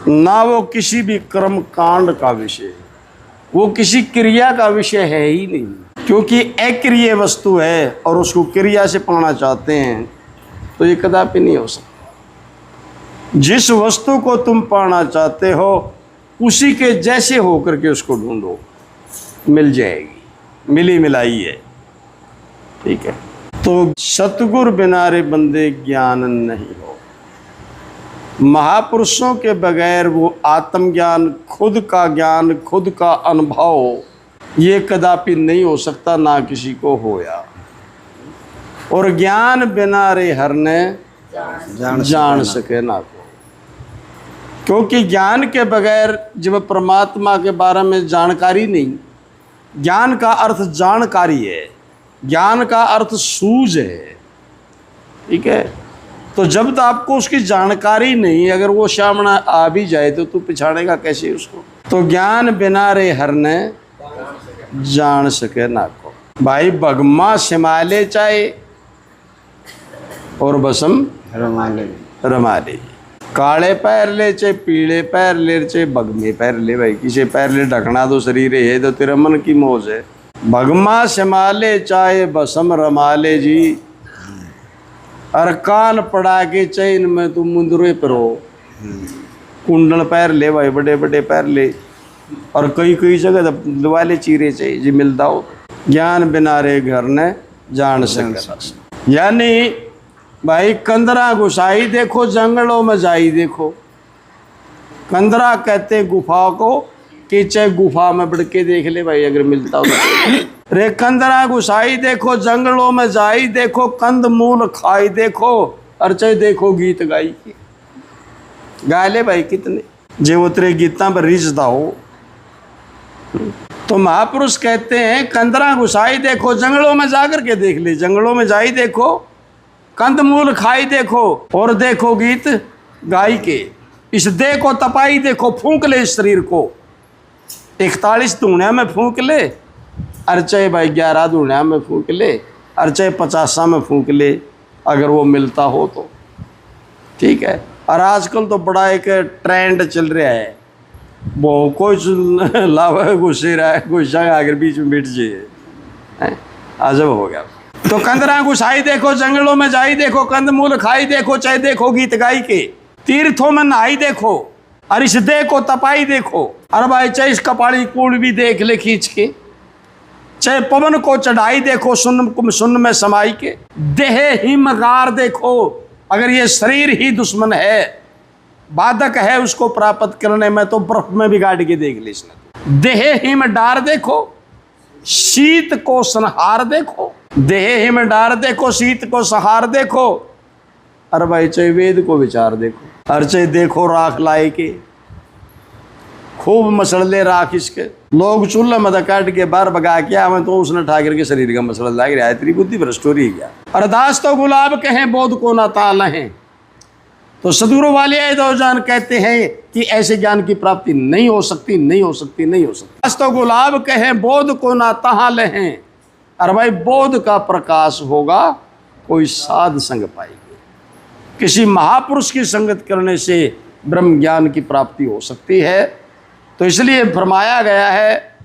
ना वो किसी भी कर्म कांड का विषय, वो किसी क्रिया का विषय है ही नहीं, क्योंकि अक्रिय वस्तु है और उसको क्रिया से पाना चाहते हैं तो ये कदापि नहीं हो सकता। जिस वस्तु को तुम पाना चाहते हो उसी के जैसे होकर के उसको ढूंढो, मिल जाएगी, मिली मिलाई है। ठीक है, तो सतगुर बिना रे बंदे ज्ञान नहीं हो। महापुरुषों के बगैर वो आत्मज्ञान, खुद का ज्ञान, खुद का अनुभव ये कदापि नहीं हो सकता, ना किसी को होया। और ज्ञान बिना रे हर ने जान सके ना को, क्योंकि ज्ञान के बगैर जब परमात्मा के बारे में जानकारी नहीं, ज्ञान का अर्थ जानकारी है, ज्ञान का अर्थ सूझ है। ठीक है, तो जब तक आपको उसकी जानकारी नहीं, अगर वो सामने आ भी जाए तो तू पिछाड़ेगा कैसे उसको। तो ज्ञान बिना रे हर ने जान सके ना को। भाई भगमा सिमाले चाहे और बसम रमा ले, काले पैर ले चाहे पीले पैर ले चाहे बगमे पैर ले। भाई किसी पैर ले ढकना तो शरीर है तो तेरा मन की मौज है। भगमा सिमाले चाहे बसम रमा ले जी, और कान पड़ा के चैन में तुम मुंदरे परो। कुंडल पैर ले भाई, बड़े बड़े पैर ले, और कई कई जगह वाले चीरे चाहिए जी मिलता हो। ज्ञान बिना रे घर ने जान सके। यानी भाई कंदरा घुसाई देखो, जंगलों में जाई देखो। कंदरा कहते गुफा को कि चाहे गुफा में बढ़ के देख ले भाई अगर मिलता हो। रे कंदरा घुसाई देखो, जंगलों में जाई देखो, कंद मूल खाई देखो, और चाहे देखो गीत गाई गा ले भाई कितने जे वो तेरे गीता पर रिझता हो। तो महापुरुष कहते हैं कंदरा घुसाई देखो, जंगलों में जाकर के देख ले, जंगलों में जाई देखो, कंद मूल खाई देखो, और देखो गीत गाई के। इस देह को तपाई देखो, फूंक ले इस शरीर को। 41 धूणिया में फूंक ले, अर्चे भाई 11 धूणिया में फूंक ले, अर्चे 50 में फूंक ले, अगर वो मिलता हो तो। ठीक है, और आजकल तो बड़ा एक ट्रेंड चल रहा है, वो कुछ लावा घुसे रहा है, कुछ अगर बीच में मिट जाए, अजब हो गया। तो कंदरा घुसाई देखो, जंगलों में जाई देखो, कंद मूल खाई देखो, चाहे देखो गीत गाई के। तीर्थों में नहाई देखो, और इस देह को तपाई देखो, और भाई चाहे इस कपाड़ी कूड़ भी देख ले खींच के, चाहे पवन को चढ़ाई देखो, सुन में समाई के। देह ही मगार देखो, अगर ये शरीर ही दुश्मन है, बाधक है उसको प्राप्त करने में, तो बर्फ में भी गाड़ के देख ले इसने। देह ही में डार देखो, शीत को संहार देखो। देह ही में डार देखो, शीत को संहार देखो, अरे भाई चाहे वेद को विचार देखो, और चाहे देखो राख लाए के, खूब मसल ले राख इसके। लोग चूल्हा मत काट के बाहर भगा के आवे तो उसने ठाकर के शरीर का मसला लाग रहा है, तेरी बुद्धि भ्रष्ट हो रही है क्या। अरदास तो गुलाब कहें बोध को ना ताल है। तो सदगुरु वाले दो जान कहते हैं कि ऐसे ज्ञान की प्राप्ति नहीं हो सकती, नहीं हो सकती, नहीं हो सकती। अरदास तो गुलाब कहें बोध को ना ताल है, अरे भाई बोध का प्रकाश होगा कोई साध संग पाएगी। किसी महापुरुष की संगत करने से ब्रह्म ज्ञान की प्राप्ति हो सकती है। तो इसलिए फरमाया गया है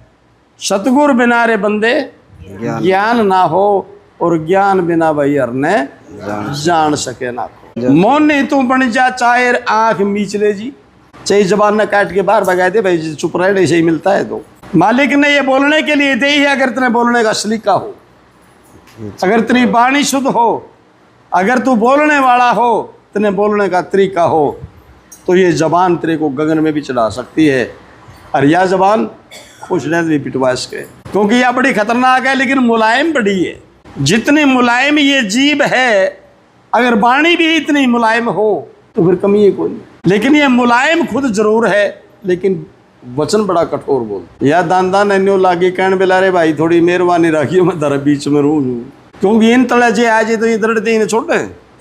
सतगुर बिना रे बंदे ज्ञान ना हो, और ज्ञान बिना भाई हर ने जान सके ना को। मोने तू बन जा चाहे आंख मीच ले जी, चाहे जबान न काट के बाहर भगा दे भाई, चुप रहे ऐसे ही मिलता है। तो मालिक ने ये बोलने के लिए दे ही है, अगर तेने बोलने का सलीका हो, अगर तेरी वाणी शुद्ध हो, अगर तू बोलने वाला हो, तेने बोलने का तरीका हो, तो ये जबान तेरे को गगन में भी चढ़ा सकती है, और यह जबान खुश भी पिटवा सके, क्योंकि यह बड़ी खतरनाक है लेकिन मुलायम बड़ी है। जितनी मुलायम ये जीभ है, अगर वाणी भी इतनी मुलायम हो तो फिर कमी है कोई नहीं। लेकिन ये मुलायम खुद जरूर है, लेकिन वचन बड़ा कठोर बोल। या दान अन्यो लागे कहन बेला रे भाई थोड़ी मेहरबानी रखियो, मैं धर बीच में रहूँ, क्योंकि इन तले जे आज तो ये दरड़ते ही छोटे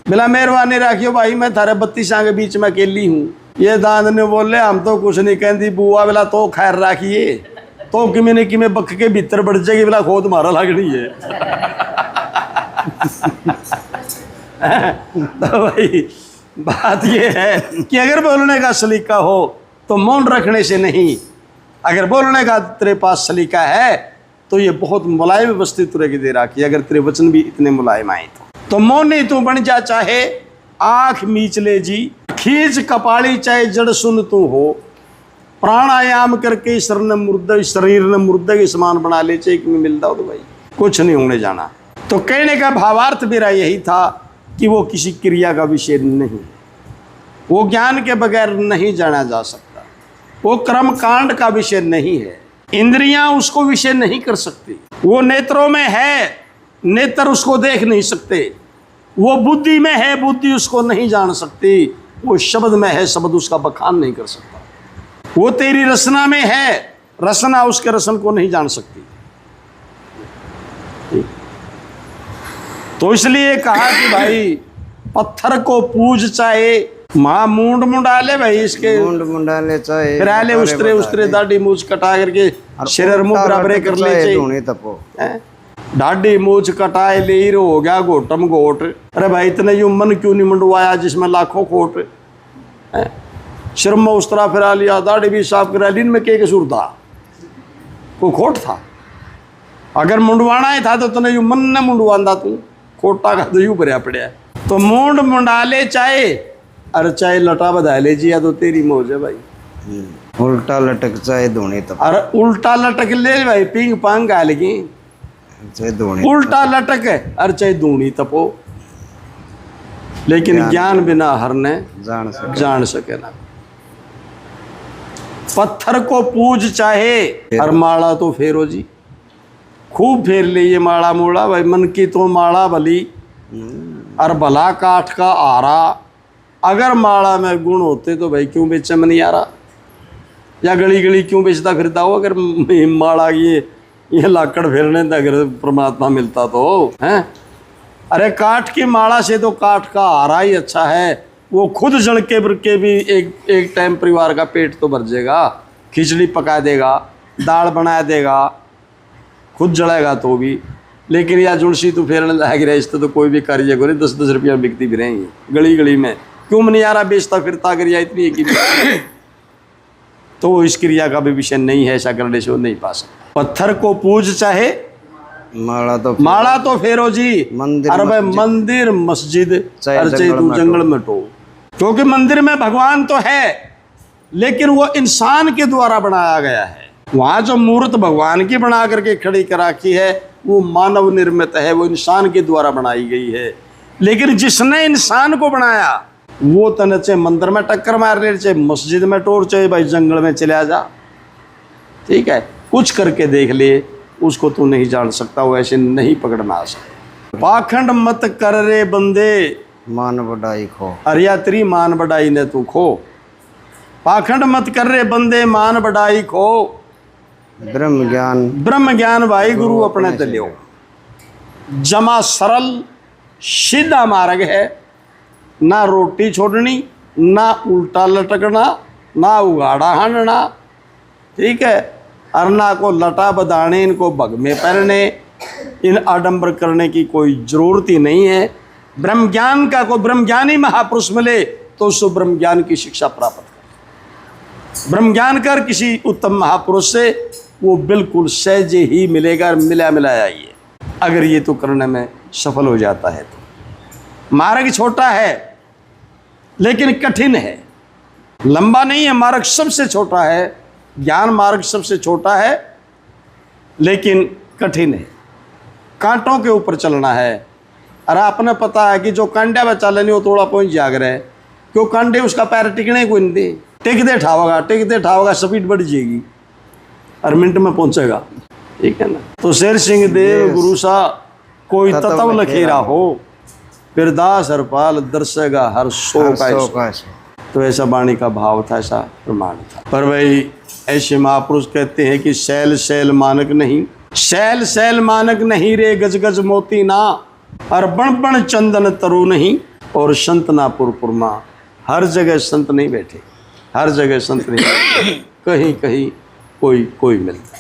बेला मेहरबानी रखियो भाई, मैं थारे 32 के बीच में अकेली हूँ। ये दान ने बोले हम तो कुछ नहीं कहती बुआ, बेला तो खैर राखिए, तो किमें ने किमें बख के भीतर बढ़ जाएगी, बेला खोद मारा लगनी है। तो भाई बात ये है कि अगर बोलने का सलीका हो तो मौन रखने से नहीं, अगर बोलने का तेरे पास सलीका है तो ये बहुत मुलायम वस्ती तुरे की दे रखी, अगर तेरे वचन भी इतने मुलायम आए तो मौन नहीं तू बन जा, चाहे आँख मीच ले जी, खींच कपाली चाहे जड़ सुन तू हो, प्राणायाम करके शरीर ने मुर्दे के समान बना ले, चाहे कि मिलता हो तो भाई कुछ नहीं होने जाना। तो कहने का भावार्थ मेरा यही था कि वो किसी क्रिया का विषय नहीं, वो ज्ञान के बगैर नहीं जाना जा सकता, वो कर्म कांड का विषय नहीं है, इंद्रियां उसको विषय नहीं कर सकती, वो नेत्रों में है, नेत्र उसको देख नहीं सकते, वो बुद्धि में है, बुद्धि उसको नहीं जान सकती, वो शब्द में है, शब्द उसका बखान नहीं कर सकता, वो तेरी रचना में है, रचना उसके रसन को नहीं जान सकती। तो इसलिए कहा कि भाई पत्थर को पूज चाहे माँ मूंड मुंडाले, भाई इसके मुंड मुंडाले चाहे फिर आले उस्तरे दाढ़ी मूछ कटा करके शरीर मुंह बराबर कर ले धूनी तपो, दाढ़ी मूछ कटाए ले ही हो गया घोटम घोट। अरे भाई इतने यू मन क्यों नहीं मुंडवाया जिसमें लाखों खोट, सिर में उस्तरा फिरा लिया, दाढ़ी भी साफ करा ली, इनमें के कसूर था, कोई खोट था? अगर मुंडवाना ही था तो तूने यू मन ने मुंडवांदा, तू खोटा का तो यू भरिया पड़िया। तो मूंड मुंडाले चाहे अरे चाहे लटा बधा ले जी, या तो तेरी मौज है भाई। उल्टा लटक चाहे धूनी तपो, अरे उल्टा लटक ले भाई, पिंग पांग गा लगी, चाहे धूनी उल्टा लटक है अरे चाहे दूनी तपो, लेकिन ज्ञान बिना हर ने जान सके ना। पत्थर को पूज चाहे और माला तो फेरो जी, खूब फेर ले ये माला मोड़ा भाई, मन की तो माला भली और भला काठ का आरा, अगर माला में गुण होते तो भाई क्यों बेचे में नहीं आ रहा, या गली गली क्यों बेचता फिरता हो, अगर माला ये लाकड़ फेरने तक अगर परमात्मा मिलता तो हैं। अरे काठ की माला से तो काठ का आरा ही अच्छा है, वो खुद जल के भी एक टाइम परिवार का पेट तो भर जाएगा, खिचड़ी पका देगा, दाल बना देगा, खुद जड़ेगा तो भी। लेकिन या जुड़सी तो फेरने लायक रहे, इस तो कोई भी कार्य करे 10-10 रुपया बिकती भी रहेंगी गली गली में, क्यों नहीं आ रहा बेचता फिरता क्रिया इतनी एक ही तो वो इस क्रिया का भी विषय नहीं है, ऐसा करने से वो नहीं पा सकता। पत्थर को पूज चाहे माला तो फेरो जी, अरे भाई मंदिर मस्जिद चाहे तू जंगल में टो, क्योंकि मंदिर में भगवान तो है लेकिन वो इंसान के द्वारा बनाया गया है। वहाँ जो मूर्त भगवान की बना करके खड़ी करा की है वो मानव निर्मित है, वो इंसान के द्वारा बनाई गई है। लेकिन जिसने इंसान को बनाया वो तने चाहे मंदिर में टक्कर मार ले, चाहे मस्जिद में टोर, चाहे भाई जंगल में चले जा, ठीक है, कुछ करके देख ले, उसको तू नहीं जान सकता, वो ऐसे नहीं पकड़ना आ सकता। पाखंड मत कर रे बंदे मान बढ़ाई खो, अरिया तेरी मान बढ़ाई ने तू खो, पाखंड मत कर रे बंदे मान बढ़ाई खो, ब्रह्म ज्ञान भाई गुरु अपने दलियो, जमा सरल सीधा मार्ग है, ना रोटी छोड़नी, ना उल्टा लटकना, ना उगाड़ा हांडना, ठीक है, और ना को लटा बदाने, इनको भग में पहनने, इन आडंबर करने की कोई जरूरत ही नहीं है। ब्रह्म ज्ञान का कोई ब्रह्म ज्ञानी महापुरुष मिले तो उसको ब्रह्म ज्ञान की शिक्षा प्राप्त कर, ब्रह्म ज्ञान कर किसी उत्तम महापुरुष से वो बिल्कुल सहज ही मिलेगा, मिलाया ही है, अगर ये तो करने में सफल हो जाता है तो। मार्ग छोटा है लेकिन कठिन है, लंबा नहीं है, मार्ग सबसे छोटा है, ज्ञान मार्ग सबसे छोटा है लेकिन कठिन है, कांटों के ऊपर चलना है। अरे आपने पता है कि जो कांडा में चल नहीं वो थोड़ा पहुँच जाग रहा है, क्यों कांडे उसका पैर टिकने को नहीं दे, टिकते ठावेगा स्पीड बढ़ जाएगी और मिनट में पहुंचेगा, ठीक है ना। तो शेर सिंह देव गुरु सा कोई तत्व लखेरा हो, फिर दास हरपाल दर्शेगा हर सो का। तो ऐसा वाणी का भाव था, ऐसा प्रमाण था। पर भाई ऐसे महापुरुष कहते हैं कि शैल शैल मानक नहीं, शैल शैल मानक नहीं रे गज गज मोती ना, और बण बण चंदन तरु नहीं, और संत ना पुरपुरमा। हर जगह संत नहीं बैठे, हर जगह संत नहीं बैठे, कहीं कहीं कोई मिलता।